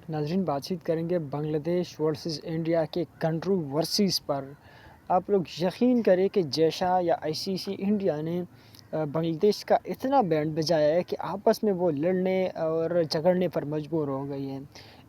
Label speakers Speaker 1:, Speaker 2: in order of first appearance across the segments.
Speaker 1: ناظرین بات کریں گے بنگلہ دیش ورسز انڈیا کے کنٹروورسیز پر۔ آپ لوگ یقین کریں کہ جیشا یا آئی سی سی انڈیا نے بنگلہ دیش کا اتنا بینڈ بجایا ہے کہ آپس میں وہ لڑنے اور جھگڑنے پر مجبور ہو گئی ہے۔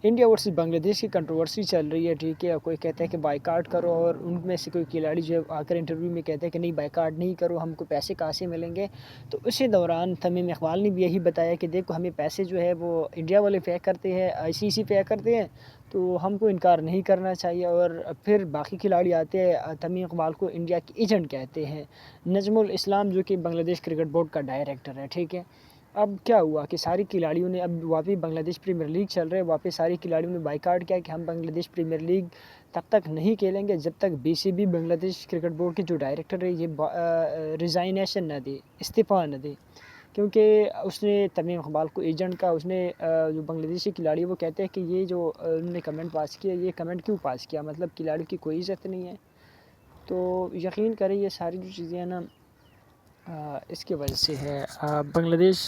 Speaker 1: انڈیا ورسز بنگلہ دیش کی کنٹروورسی چل رہی ہے، ٹھیک ہے، کوئی کہتا ہے کہ بائیکاٹ کرو، اور ان میں سے کوئی کھلاڑی جو آ کر انٹرویو میں کہتے ہیں کہ نہیں بائیکاٹ نہیں کرو، ہم کو پیسے کہاں سے ملیں گے۔ تو اسی دوران تمیم اقبال نے بھی یہی بتایا کہ دیکھو ہمیں پیسے جو ہے وہ انڈیا والے پے کرتے ہیں، آئی سی سی پے کرتے ہیں، تو ہم کو انکار نہیں کرنا چاہیے۔ اور پھر باقی کھلاڑی آتے ہیں، تمیم اقبال کو انڈیا کی ایجنٹ کہتے ہیں، نجم الاسلام جو کہ بنگلہ دیش کرکٹ بورڈ کا ڈائریکٹر ہے، ٹھیک ہے۔ اب کیا ہوا کہ ساری کھلاڑیوں نے، اب واپس بنگلہ دیش پریمیئر لیگ چل رہے ہیں، واپس ساری کھلاڑیوں نے بائیکاٹ کیا کہ ہم بنگلہ دیش پریمیئر لیگ تب تک نہیں کھیلیں گے جب تک بی سی بی بنگلہ دیش کرکٹ بورڈ کے جو ڈائریکٹر ہے یہ ریزائنیشن نہ دے، استعفیٰ نہ دے، کیونکہ اس نے تمیم اقبال کو ایجنٹ کا، اس نے جو بنگلہ دیشی کھلاڑی وہ کہتے ہیں کہ یہ جو انہوں نے کمنٹ پاس کیا، یہ کمنٹ کیوں پاس کیا، مطلب کھلاڑی کی کوئی عزت نہیں ہے۔ تو یقین کریں یہ ساری جو چیزیں ہیں نا اس کی وجہ سے ہے، بنگلہ دیش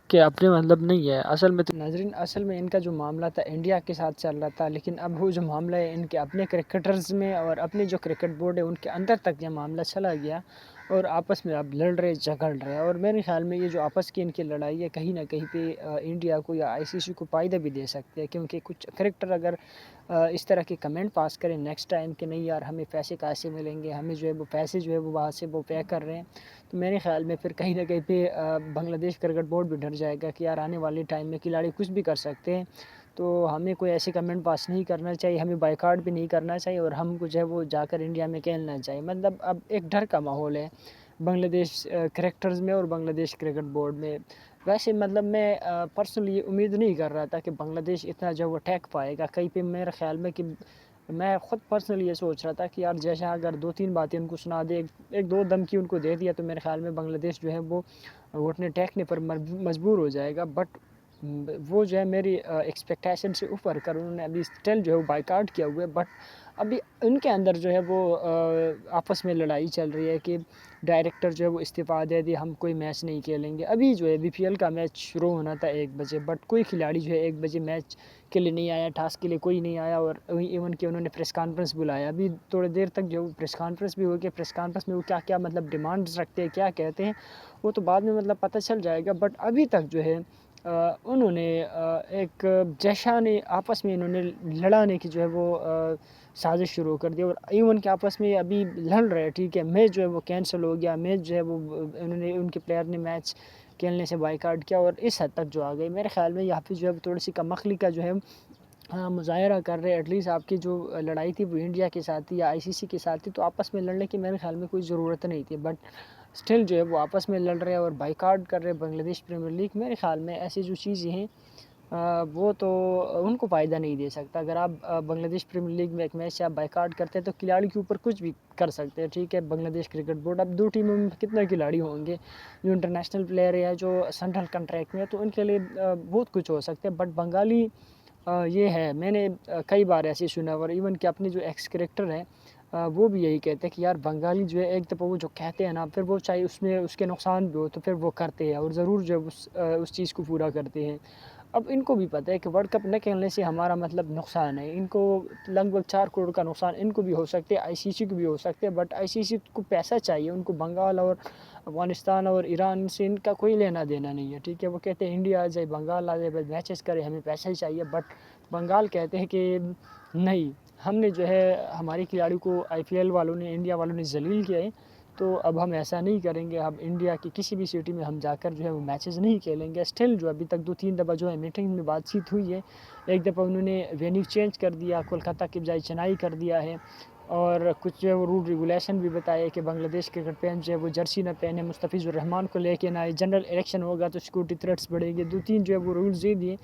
Speaker 1: کے اپنے مطلب نہیں ہے اصل میں۔ تو ناظرین اصل میں ان کا جو معاملہ تھا انڈیا کے ساتھ چل رہا تھا، لیکن اب وہ جو معاملہ ہے ان کے اپنے کرکٹرز میں اور اپنے جو کرکٹ بورڈ ہے ان کے اندر تک یہ معاملہ چلا گیا، اور آپس میں اب لڑ رہے جھگڑ رہے، اور میرے خیال میں یہ جو آپس کی ان کی لڑائی ہے کہیں نہ کہیں پہ انڈیا کو یا آئی سی سی کو فائدہ بھی دے سکتے ہیں، کیونکہ کچھ کرکٹر اگر اس طرح کے کمنٹ پاس کریں نیکسٹ ٹائم کہ نہیں یار ہمیں پیسے کہاں سے ملیں گے، ہمیں جو ہے وہ پیسے جو ہے وہ وہاں سے وہ پے کر رہے ہیں، تو میرے خیال میں پھر کہیں نہ کہیں پہ بنگلہ دیش کرکٹ بورڈ بھی ڈر جائے گا کہ یار آنے والے ٹائم میں کھلاڑی کچھ بھی کر سکتے ہیں، تو ہمیں کوئی ایسے کمنٹ پاس نہیں کرنا چاہیے، ہمیں بائیکاٹ بھی نہیں کرنا چاہیے، اور ہم کو جو ہے وہ جا کر انڈیا میں کھیلنا چاہیے۔ مطلب اب ایک ڈر کا ماحول ہے بنگلہ دیش کرکٹرز میں اور بنگلہ دیش کرکٹ بورڈ میں۔ ویسے مطلب میں پرسنلی امید نہیں کر رہا تھا کہ بنگلہ دیش اتنا جو وہ ٹیک پائے گا کہیں پہ، میرے خیال میں کہ میں خود پرسنلی یہ سوچ رہا تھا کہ یار جیسا اگر 2-3 باتیں ان کو سنا دے، ایک دو دھمکی ان کو دے دیا، تو میرے خیال میں بنگلہ دیش جو ہے وہ گھٹنے ٹیکنے پر مجبور ہو جائے گا۔ بٹ وہ جو ہے میری ایکسپیکٹیشن سے اوپر کر انہوں نے ابھی اسٹل جو ہے وہ بائیکاٹ کیا ہوا ہے، بٹ ابھی ان کے اندر جو ہے وہ آپس میں لڑائی چل رہی ہے کہ ڈائریکٹر جو ہے وہ استعفیٰ دے دی، ہم کوئی میچ نہیں کھیلیں گے۔ ابھی جو ہے بی پی ایل کا میچ شروع ہونا تھا 1 بجے، بٹ کوئی کھلاڑی جو ہے 1 بجے میچ کے لیے نہیں آیا، ٹاس کے لیے کوئی نہیں آیا، اور ایون کہ انہوں نے پریس کانفرنس بلایا، ابھی تھوڑی دیر تک جو پریس کانفرنس بھی ہوگی، پریس کانفرنس میں وہ کیا کیا مطلب ڈیمانڈز رکھتے ہیں، کیا کہتے ہیں، وہ تو بعد میں مطلب پتہ چل جائے گا۔ بٹ ابھی تک جو ہے انہوں نے ایک جیشا نے آپس میں انہوں نے لڑانے کی جو ہے وہ سازش شروع کر دی، اور ایون کہ آپس میں ابھی لڑ رہے، ٹھیک ہے، میچ جو ہے وہ کینسل ہو گیا، میچ جو ہے وہ انہوں نے ان کے پلیئر نے میچ کھیلنے سے بائیکاٹ کیا، اور اس حد تک جو آ گئی۔ میرے خیال میں یہاں پہ جو ہے تھوڑی سی کم عقلی کا جو ہے مظاہرہ کر رہے، ایٹ لیسٹ آپ کی جو لڑائی تھی وہ انڈیا کے ساتھ تھی یا آئی سی سی کے ساتھ تھی، تو آپس میں لڑنے کی میرے خیال میں کوئی ضرورت نہیں تھی، بٹ اسٹل جو ہے وہ آپس میں لڑ رہے اور بائیکاٹ کر رہے بنگلہ دیش پریمیئر لیگ۔ میرے خیال میں ایسی جو چیزیں ہیں وہ تو ان کو فائدہ نہیں دے سکتا۔ اگر آپ بنگلہ دیش پریمیئر لیگ میں ایک میچ سے آپ بائیکاٹ کرتے ہیں تو کھلاڑی کے اوپر کچھ بھی کر سکتے ہیں، ٹھیک ہے، بنگلہ دیش کرکٹ بورڈ اب 2 ٹیموں میں کتنے کھلاڑی ہوں گے جو انٹرنیشنل پلیئر ہے، جو سینٹرل کنٹریکٹ میں ہے، تو ان کے لیے بہت کچھ ہو سکتا ہے۔ بٹ بنگالی یہ ہے، میں نے کئی بار ایسے سنا، اور ایون کہ اپنے جو ایکس کریکٹر ہیں وہ بھی یہی کہتے ہیں کہ یار بنگالی جو ہے ایک دفعہ وہ جو کہتے ہیں نا، پھر وہ چاہے اس میں اس کے نقصان بھی ہو تو پھر وہ کرتے ہیں، اور ضرور جو اس چیز کو پورا کرتے ہیں۔ اب ان کو بھی پتہ ہے کہ ورلڈ کپ نہ کھیلنے سے ہمارا مطلب نقصان ہے، ان کو لگ بھگ 4 کروڑ کا نقصان ان کو بھی ہو سکتے ہیں، آئی سی سی کو بھی ہو سکتے ہیں، بٹ آئی سی سی کو پیسہ چاہیے، ان کو بنگال اور افغانستان اور ایران سے ان کا کوئی لینا دینا نہیں ہے، ٹھیک ہے، وہ کہتے ہیں انڈیا آ جائے، بنگال آ جائے، بس میچز کرے، ہمیں پیسہ ہی چاہیے۔ بٹ بنگال کہتے ہیں کہ نہیں، ہم نے جو ہے ہماری کھلاڑی کو آئی پی ایل والوں نے، انڈیا والوں نے ذلیل کیا ہے، تو اب ہم ایسا نہیں کریں گے، اب انڈیا کی کسی بھی سٹی میں ہم جا کر جو ہے وہ میچز نہیں کھیلیں گے۔ اسٹل جو ابھی تک 2-3 دفعہ جو ہے میٹنگ میں بات چیت ہوئی ہے، ایک دفعہ انہوں نے وینیو چینج کر دیا، کولکتہ کی بجائے چنائی کر دیا ہے، اور کچھ جو ہے وہ رول ریگولیشن بھی بتائے کہ بنگلہ دیش کرکٹ فینس جو ہے وہ جرسی نہ پہنے، مستفیض الرحمان کو لے کے نہ آئے، جنرل الیکشن ہوگا تو سیکورٹی تھریٹس بڑھے گی، 2-3 جو ہے وہ رولز دے دیے۔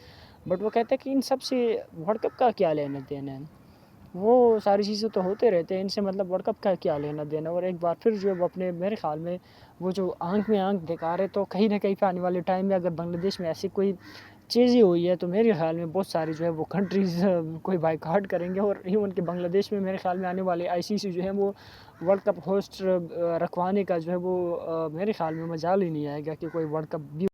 Speaker 1: بٹ وہ کہتے ہیں کہ ان سب سے ورلڈ کپ کا کیا لینا دینا ہے، وہ ساری چیزیں تو ہوتے رہتے ہیں، ان سے مطلب ورلڈ کپ کا کیا لینا دینا۔ اور ایک بار پھر جو ہے وہ اپنے میرے خیال میں وہ جو آنکھ میں آنکھ دکھا رہے، تو کہیں نہ کہیں پہ آنے والے ٹائم میں اگر بنگلہ دیش میں ایسی کوئی چیزیں ہوئی ہے تو میرے خیال میں بہت ساری جو ہے وہ کنٹریز کوئی بائیکاٹ کریں گے، اور ایون کہ بنگلہ دیش میں میرے خیال میں آنے والے آئی سی سی جو ہے وہ ورلڈ کپ ہوسٹ رکھوانے کا جو ہے وہ میرے خیال میں مجال ہی نہیں آئے گا کہ کوئی ورلڈ کپ بھی